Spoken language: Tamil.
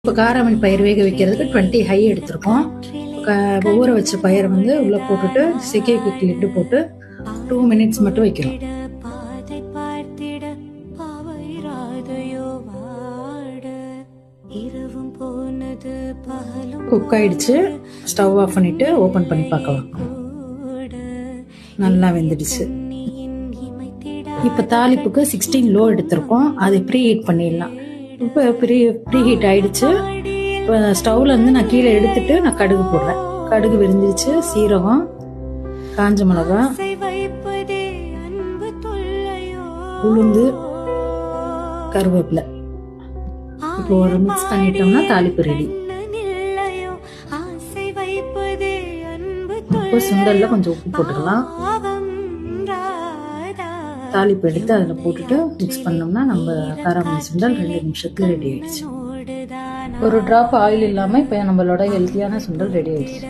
இப்போ காராமணி பயிர் வேக வைக்கிறதுக்கு 20 ஹை எடுத்திருக்கோம். ஊற வச்ச பயிரை வந்து உள்ளே போட்டுட்டு செகேக்கு லிட்டு போட்டு 2 மினிட்ஸ் மட்டும் வைக்கிறோம். குக் ஆயிடுச்சு. ஸ்டவ் ஆஃப் பண்ணிட்டு ஓப்பன் பண்ணி பார்க்கலாம். நல்லா வெந்துடுச்சு. இப்போ தாளிப்புக்கு 16 லோ எடுத்திருக்கோம். அதை ப்ரீ ஹீட் பண்ணிடலாம். இப்போ ப்ரீ ஹீட் ஆயிடுச்சு. இப்போ ஸ்டவ்ல இருந்து நான் கீழே எடுத்துட்டு நான் கடுகு போடுறேன். கடுகு விரிஞ்சிருச்சு. சீரகம், காஞ்ச மிளகா, உளுந்து, கருவேப்பிலை. இப்போ ஒரு மிக்ஸ் பண்ணிட்டோம்னா தாளிப்பு ரெடி. இப்போ சுண்டல்ல கொஞ்சம் உப்பு போட்டுக்கலாம். தாளிப்பு எடுத்து அதில் போட்டுட்டு மிக்ஸ் பண்ணோம்னா நம்ம காராமணி சுண்டல் 2 நிமிஷத்துல ரெடி ஆயிடுச்சு. ஒரு டிராப் ஆயில் இல்லாமல் இப்போ நம்மளோட ஹெல்த்தியான சுண்டல் ரெடி ஆயிடுச்சு.